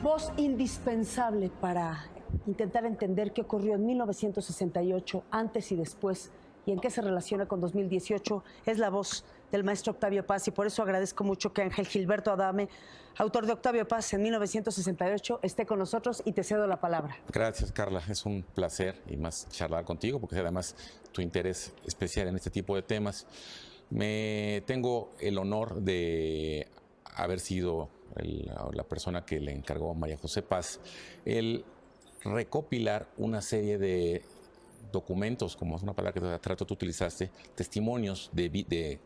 Voz indispensable para intentar entender qué ocurrió en 1968, antes y después, y en qué se relaciona con 2018, es la voz del maestro Octavio Paz, y por eso agradezco mucho que Ángel Gilberto Adame, autor de Octavio Paz en 1968, esté con nosotros, y te cedo la palabra. Gracias, Carla. Es un placer y más charlar contigo, porque además tu interés especial en este tipo de temas. Tengo el honor de haber sido la persona que le encargó a María José Paz el recopilar una serie de documentos, como es una palabra que trato tú utilizaste, testimonios de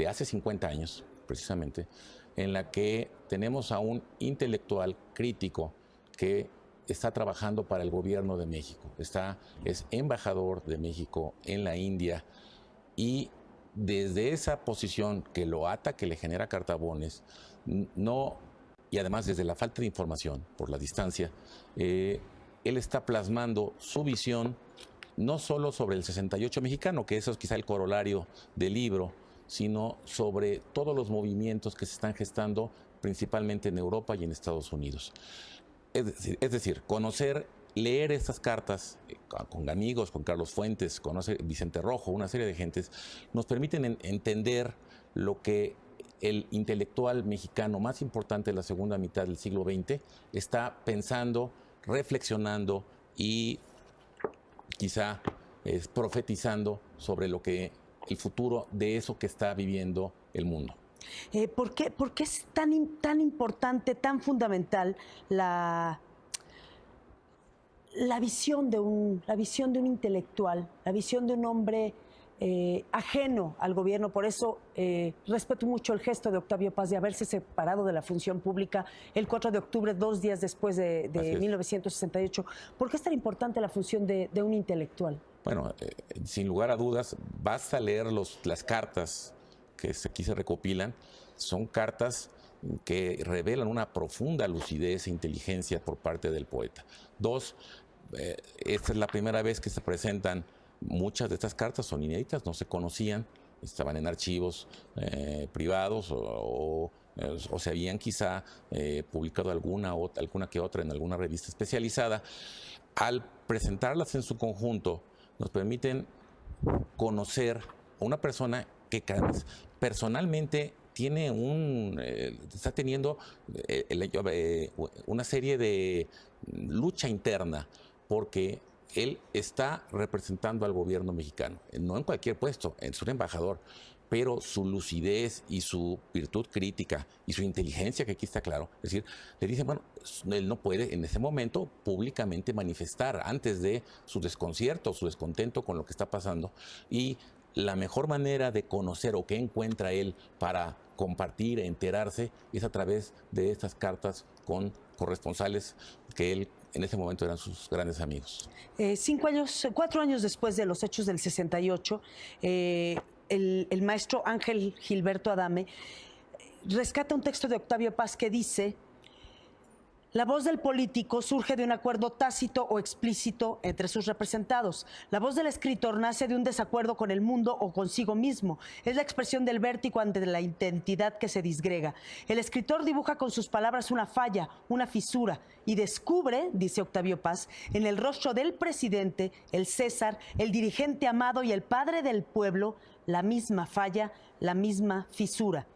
hace 50 años, precisamente, en la que tenemos a un intelectual crítico que está trabajando para el gobierno de México, es embajador de México en la India, y desde esa posición que lo ata, que le genera cartabones, y además desde la falta de información, por la distancia, él está plasmando su visión no solo sobre el 68 mexicano, que eso es quizá el corolario del libro, sino sobre todos los movimientos que se están gestando principalmente en Europa y en Estados Unidos. Es decir, leer estas cartas con amigos, con Carlos Fuentes, con Vicente Rojo, una serie de gentes, nos permiten entender lo que el intelectual mexicano más importante de la segunda mitad del siglo XX está pensando, reflexionando y quizá profetizando sobre el futuro de eso que está viviendo el mundo. ¿Por qué es tan importante, tan fundamental la visión de un intelectual, la visión de un hombre ajeno al gobierno? Por eso respeto mucho el gesto de Octavio Paz de haberse separado de la función pública el 4 de octubre, 2 días después de 1968. ¿Por qué es tan importante la función de un intelectual? Bueno, sin lugar a dudas, basta leer las cartas que aquí se recopilan. Son cartas que revelan una profunda lucidez e inteligencia por parte del poeta. Dos, esta es la primera vez que se presentan. Muchas de estas cartas son inéditas, no se conocían, estaban en archivos privados o se habían quizá publicado alguna que otra en alguna revista especializada. Al presentarlas en su conjunto, nos permiten conocer a una persona que personalmente está teniendo una serie de lucha interna, porque él está representando al gobierno mexicano, no en cualquier puesto, es un embajador, pero su lucidez y su virtud crítica y su inteligencia, que aquí está claro, es decir, le dicen, bueno, él no puede en ese momento públicamente manifestar antes de su desconcierto, su descontento con lo que está pasando, y la mejor manera de conocer o qué encuentra él para compartir, enterarse, es a través de estas cartas con corresponsales que él en ese momento eran sus grandes amigos. 4 años después de los hechos del 68, el maestro Ángel Gilberto Adame rescata un texto de Octavio Paz que dice: la voz del político surge de un acuerdo tácito o explícito entre sus representados. La voz del escritor nace de un desacuerdo con el mundo o consigo mismo. Es la expresión del vértigo ante la identidad que se disgrega. El escritor dibuja con sus palabras una falla, una fisura, y descubre, dice Octavio Paz, en el rostro del presidente, el César, el dirigente amado y el padre del pueblo, la misma falla, la misma fisura.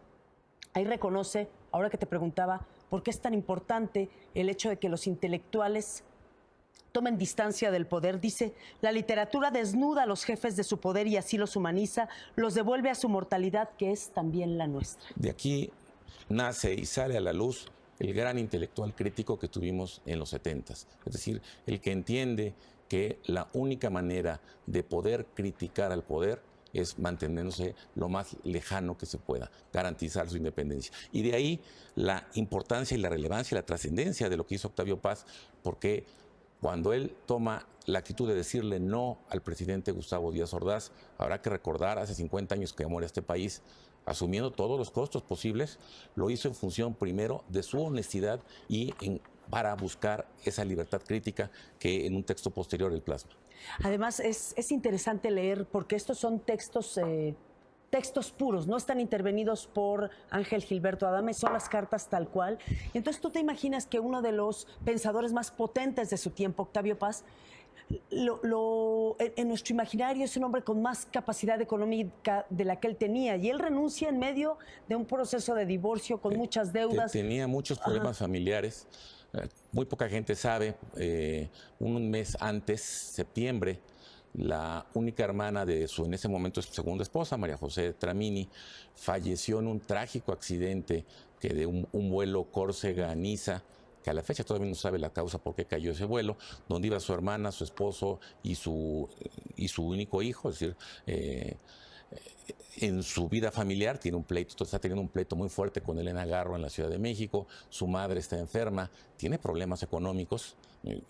Ahí reconoce, ahora que te preguntaba, ¿por qué es tan importante el hecho de que los intelectuales tomen distancia del poder? Dice: la literatura desnuda a los jefes de su poder y así los humaniza, los devuelve a su mortalidad, que es también la nuestra. De aquí nace y sale a la luz el gran intelectual crítico que tuvimos en los 70s. Es decir, el que entiende que la única manera de poder criticar al poder es manteniéndose lo más lejano que se pueda, garantizar su independencia. Y de ahí la importancia y la relevancia y la trascendencia de lo que hizo Octavio Paz, porque cuando él toma la actitud de decirle no al presidente Gustavo Díaz Ordaz, habrá que recordar, hace 50 años que muere este país, asumiendo todos los costos posibles, lo hizo en función primero de su honestidad y para buscar esa libertad crítica que en un texto posterior él plasma. Además, es interesante leer, porque estos son textos textos puros, no están intervenidos por Ángel Gilberto Adame, son las cartas tal cual. Y entonces tú te imaginas que uno de los pensadores más potentes de su tiempo, Octavio Paz, en nuestro imaginario es un hombre con más capacidad económica de la que él tenía, y él renuncia en medio de un proceso de divorcio con muchas deudas. Tenía muchos problemas familiares. Muy poca gente sabe, un mes antes, septiembre, la única hermana de su, en ese momento, su segunda esposa, María José Tramini, falleció en un trágico accidente que de un vuelo Córcega-Niza, que a la fecha todavía no sabe la causa por qué cayó ese vuelo, donde iba su hermana, su esposo y su único hijo. Es decir, en su vida familiar tiene un pleito, está teniendo un pleito muy fuerte con Elena Garro en la Ciudad de México. Su madre está enferma, tiene problemas económicos,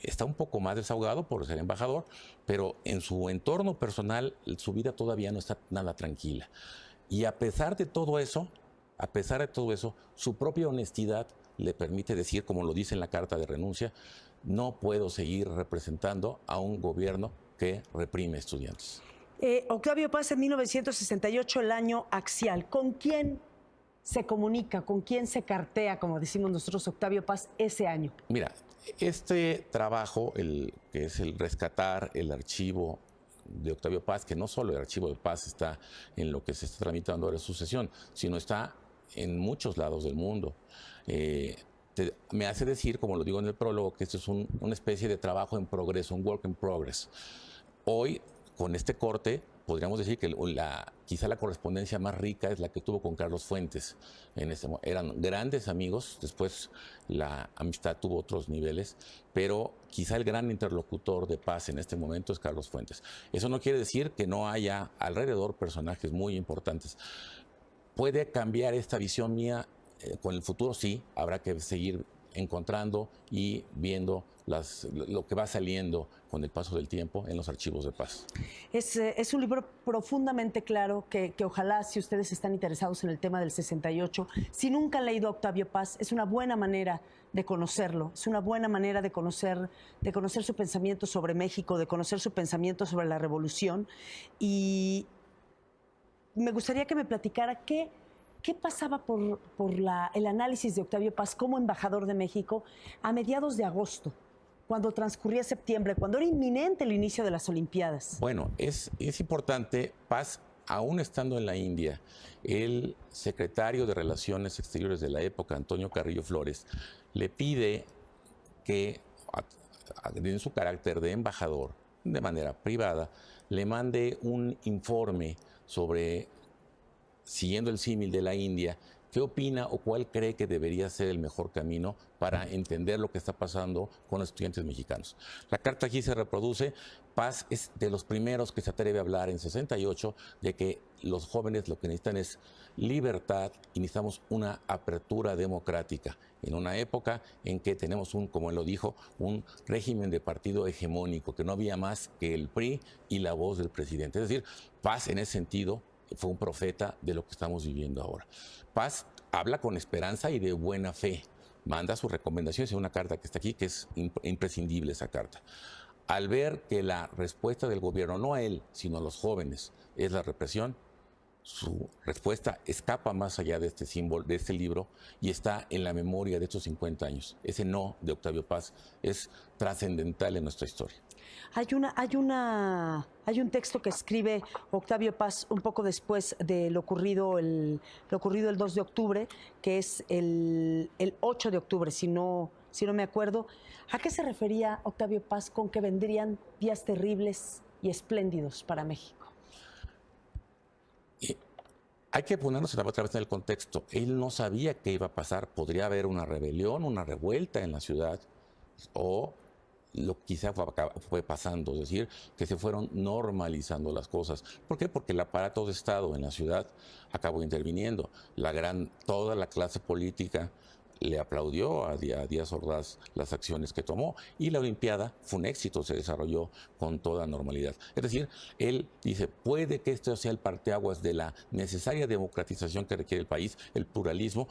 está un poco más desahogado por ser embajador, pero en su entorno personal su vida todavía no está nada tranquila. Y a pesar de todo eso, su propia honestidad le permite decir, como lo dice en la carta de renuncia, no puedo seguir representando a un gobierno que reprime estudiantes. Octavio Paz, en 1968, el año axial. ¿Con quién se comunica, con quién se cartea, como decimos nosotros, Octavio Paz, ese año? Mira, este trabajo, que es el rescatar el archivo de Octavio Paz, que no solo el archivo de Paz está en lo que se está tramitando ahora en sucesión, sino está en muchos lados del mundo. Me hace decir, como lo digo en el prólogo, que esto es una especie de trabajo en progreso, un work in progress. Hoy, con este corte, podríamos decir que quizá la correspondencia más rica es la que tuvo con Carlos Fuentes. Eran grandes amigos, después la amistad tuvo otros niveles, pero quizá el gran interlocutor de Paz en este momento es Carlos Fuentes. Eso no quiere decir que no haya alrededor personajes muy importantes. ¿Puede cambiar esta visión mía con el futuro? Sí, habrá que seguir encontrando y viendo lo que va saliendo con el paso del tiempo en los archivos de Paz. Es un libro profundamente claro que ojalá, si ustedes están interesados en el tema del 68, si nunca han leído a Octavio Paz, es una buena manera de conocerlo, es una buena manera de conocer su pensamiento sobre México, de conocer su pensamiento sobre la revolución. Y me gustaría que me platicara qué pasaba por el análisis de Octavio Paz como embajador de México a mediados de agosto, cuando transcurría septiembre, cuando era inminente el inicio de las Olimpiadas. Bueno, es importante. Paz, aún estando en la India, el secretario de Relaciones Exteriores de la época, Antonio Carrillo Flores, le pide que, en su carácter de embajador, de manera privada, le mande un informe sobre, siguiendo el símil de la India, qué opina o cuál cree que debería ser el mejor camino para entender lo que está pasando con los estudiantes mexicanos. La carta aquí se reproduce. Paz es de los primeros que se atreve a hablar en 68 de que los jóvenes lo que necesitan es libertad y necesitamos una apertura democrática en una época en que tenemos como él lo dijo, un régimen de partido hegemónico, que no había más que el PRI y la voz del presidente. Es decir, Paz en ese sentido fue un profeta de lo que estamos viviendo ahora. Paz habla con esperanza y de buena fe. Manda sus recomendaciones en una carta que está aquí, que es imprescindible esa carta. Al ver que la respuesta del gobierno, no a él, sino a los jóvenes, es la represión, su respuesta escapa más allá de este símbolo, de este libro, y está en la memoria de estos 50 años. Ese no de Octavio Paz es trascendental en nuestra historia. Hay un texto que escribe Octavio Paz un poco después de lo ocurrido el 2 de octubre, que es el 8 de octubre, si no me acuerdo. ¿A qué se refería Octavio Paz con que vendrían días terribles y espléndidos para México? Hay que ponernos otra vez en el contexto. Él no sabía qué iba a pasar. Podría haber una rebelión, una revuelta en la ciudad, o lo que quizá fue pasando, es decir, que se fueron normalizando las cosas. ¿Por qué? Porque el aparato de Estado en la ciudad acabó interviniendo. Toda la clase política le aplaudió a Díaz Ordaz las acciones que tomó, y la Olimpiada fue un éxito, se desarrolló con toda normalidad. Es decir, él dice, puede que esto sea el parteaguas de la necesaria democratización que requiere el país, el pluralismo,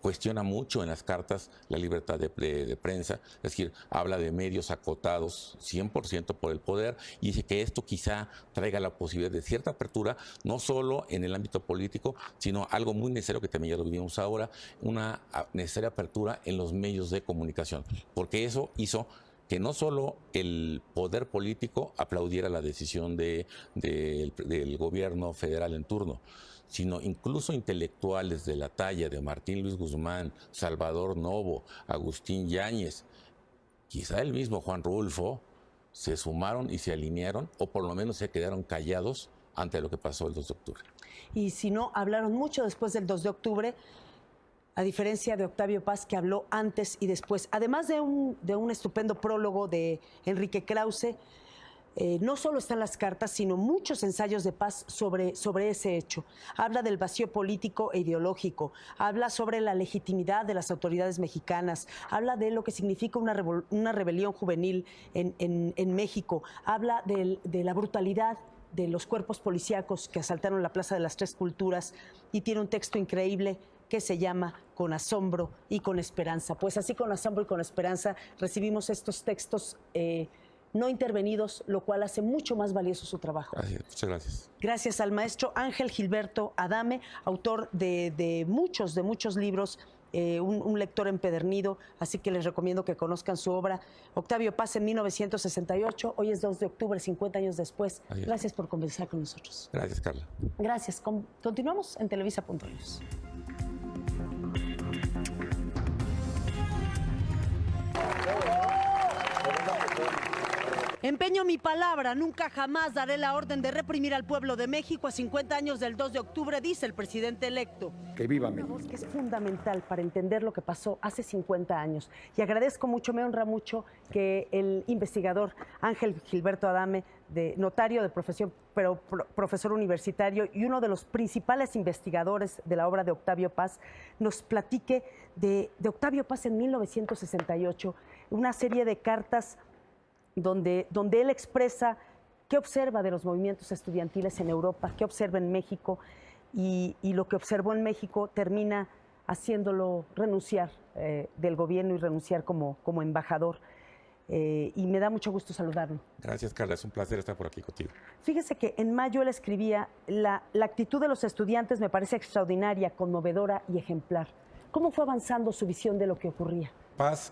cuestiona mucho en las cartas la libertad de prensa, es decir, habla de medios acotados 100% por el poder y dice que esto quizá traiga la posibilidad de cierta apertura, no solo en el ámbito político, sino algo muy necesario que también ya lo vivimos ahora, una necesaria apertura en los medios de comunicación, porque eso hizo que no solo el poder político aplaudiera la decisión del gobierno federal en turno, sino incluso intelectuales de la talla de Martín Luis Guzmán, Salvador Novo, Agustín Yáñez, quizá el mismo Juan Rulfo, se sumaron y se alinearon, o por lo menos se quedaron callados ante lo que pasó el 2 de octubre. Y si no, hablaron mucho después del 2 de octubre, a diferencia de Octavio Paz, que habló antes y después. Además de un estupendo prólogo de Enrique Krause, no solo están las cartas, sino muchos ensayos de Paz sobre ese hecho. Habla del vacío político e ideológico, habla sobre la legitimidad de las autoridades mexicanas, habla de lo que significa una rebelión juvenil en México, habla de la brutalidad de los cuerpos policíacos que asaltaron la Plaza de las Tres Culturas, y tiene un texto increíble que se llama Con asombro y con esperanza. Pues así, con asombro y con esperanza, recibimos estos textos no intervenidos, lo cual hace mucho más valioso su trabajo. Gracias, muchas gracias. Gracias al maestro Ángel Gilberto Adame, autor de muchos libros, un lector empedernido, así que les recomiendo que conozcan su obra. Octavio Paz en 1968, hoy es 2 de octubre, 50 años después. Gracias por conversar con nosotros. Gracias, Carla. Gracias. Continuamos en Televisa.news. Empeño mi palabra, nunca jamás daré la orden de reprimir al pueblo de México a 50 años del 2 de octubre, dice el presidente electo. Que viva Una México. voz que es fundamental para entender lo que pasó hace 50 años. Y agradezco mucho, me honra mucho que el investigador Ángel Gilberto Adame, notario de profesión, pero profesor universitario y uno de los principales investigadores de la obra de Octavio Paz, nos platique de Octavio Paz en 1968, una serie de cartas donde él expresa qué observa de los movimientos estudiantiles en Europa, qué observa en México, y lo que observó en México termina haciéndolo renunciar del gobierno y renunciar como embajador. Y me da mucho gusto saludarlo. Gracias, Carla, es un placer estar por aquí contigo. Fíjese que en mayo él escribía, la actitud de los estudiantes me parece extraordinaria, conmovedora y ejemplar. ¿Cómo fue avanzando su visión de lo que ocurría? Paz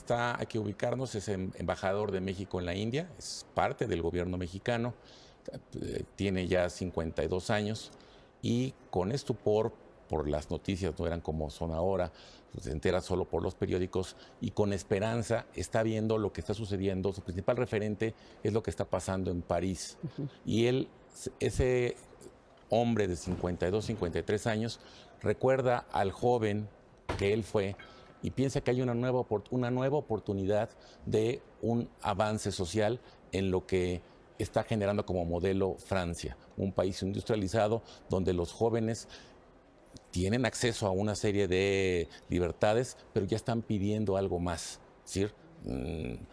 hay que ubicarnos, es embajador de México en la India, es parte del gobierno mexicano, tiene ya 52 años y con estupor por las noticias, no eran como son ahora, se entera solo por los periódicos, y con esperanza está viendo lo que está sucediendo. Su principal referente es lo que está pasando en París. Y él, ese hombre de 52, 53 años, recuerda al joven que él fue y piensa que hay una nueva oportunidad de un avance social en lo que está generando como modelo Francia, un país industrializado donde los jóvenes tienen acceso a una serie de libertades, pero ya están pidiendo algo más, es decir,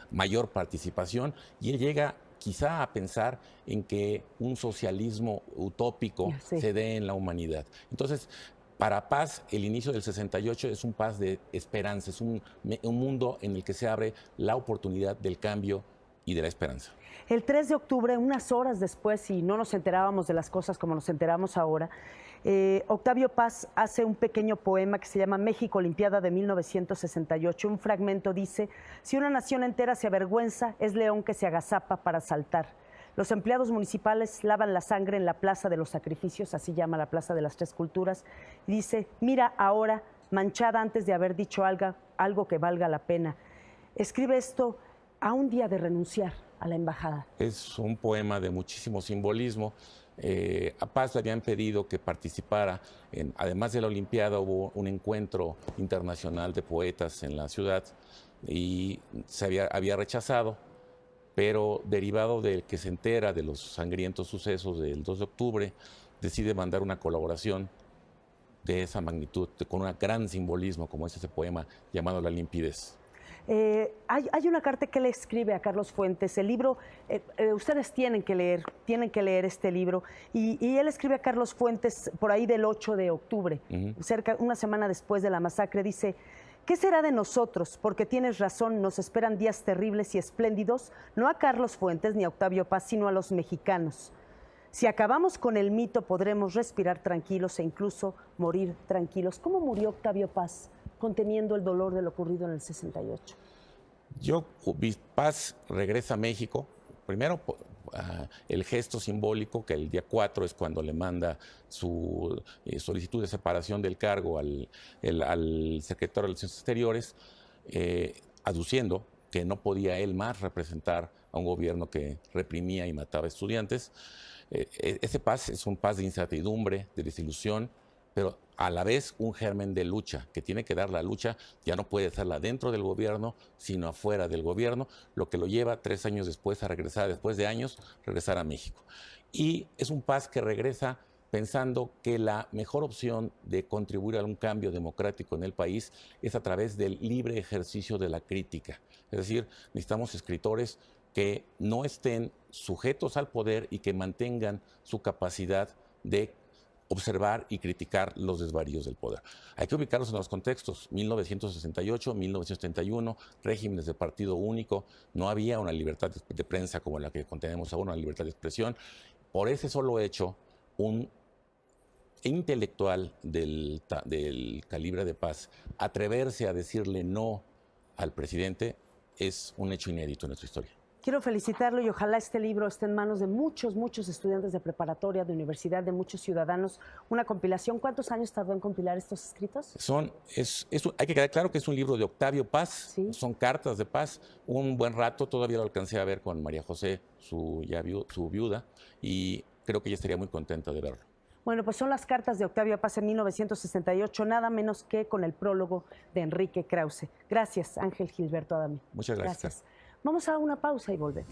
mayor participación, y él llega quizá a pensar en que un socialismo utópico se dé en la humanidad. Entonces, para Paz, el inicio del 68 es un Paz de esperanza, es un mundo en el que se abre la oportunidad del cambio y de la esperanza. El 3 de octubre, unas horas después, y no nos enterábamos de las cosas como nos enteramos ahora, Octavio Paz hace un pequeño poema que se llama México Olimpiada de 1968. Un fragmento dice: si una nación entera se avergüenza, es león que se agazapa para saltar. Los empleados municipales lavan la sangre en la Plaza de los Sacrificios, así llama la Plaza de las Tres Culturas, y dice: mira ahora, manchada antes de haber dicho algo que valga la pena. Escribe esto a un día de renunciar a la embajada. Es un poema de muchísimo simbolismo. A Paz le habían pedido que participara, además de la Olimpiada, hubo un encuentro internacional de poetas en la ciudad y había rechazado, pero derivado de que se entera de los sangrientos sucesos del 2 de octubre, decide mandar una colaboración de esa magnitud, con un gran simbolismo, como es ese poema llamado La Limpidez. Hay una carta que le escribe a Carlos Fuentes. El libro, ustedes tienen que leer este libro. Y él escribe a Carlos Fuentes por ahí del 8 de octubre, una semana después de la masacre. Dice: ¿qué será de nosotros? Porque tienes razón, nos esperan días terribles y espléndidos, no a Carlos Fuentes ni a Octavio Paz, sino a los mexicanos. Si acabamos con el mito, podremos respirar tranquilos e incluso morir tranquilos. ¿Cómo murió Octavio Paz, conteniendo el dolor de lo ocurrido en el 68? Paz regresa a México, primero el gesto simbólico, que el día 4 es cuando le manda su solicitud de separación del cargo al secretario de Relaciones Exteriores, aduciendo que no podía él más representar a un gobierno que reprimía y mataba estudiantes. Ese Paz es un Paz de incertidumbre, de desilusión, pero a la vez un germen de lucha, que tiene que dar la lucha, ya no puede hacerla dentro del gobierno, sino afuera del gobierno, lo que lo lleva 3 años después a regresar, después de años, regresar a México. Y es un Paz que regresa pensando que la mejor opción de contribuir a un cambio democrático en el país es a través del libre ejercicio de la crítica. Es decir, necesitamos escritores que no estén sujetos al poder y que mantengan su capacidad de observar y criticar los desvaríos del poder. Hay que ubicarlos en los contextos. 1968, 1971, regímenes de partido único, no había una libertad de prensa como la que contenemos ahora, una libertad de expresión. Por ese solo hecho, un intelectual del calibre de Paz atreverse a decirle no al presidente es un hecho inédito en nuestra historia. Quiero felicitarlo y ojalá este libro esté en manos de muchos estudiantes de preparatoria, de universidad, de muchos ciudadanos. Una compilación. ¿Cuántos años tardó en compilar estos escritos? Hay que quedar claro que es un libro de Octavio Paz, ¿Sí? Son cartas de Paz. Un buen rato, todavía lo alcancé a ver con María José, su viuda, y creo que ella estaría muy contenta de verlo. Bueno, pues son las cartas de Octavio Paz en 1968, nada menos que con el prólogo de Enrique Krause. Gracias, Ángel Gilberto Adame. Muchas gracias. Vamos a una pausa y volvemos.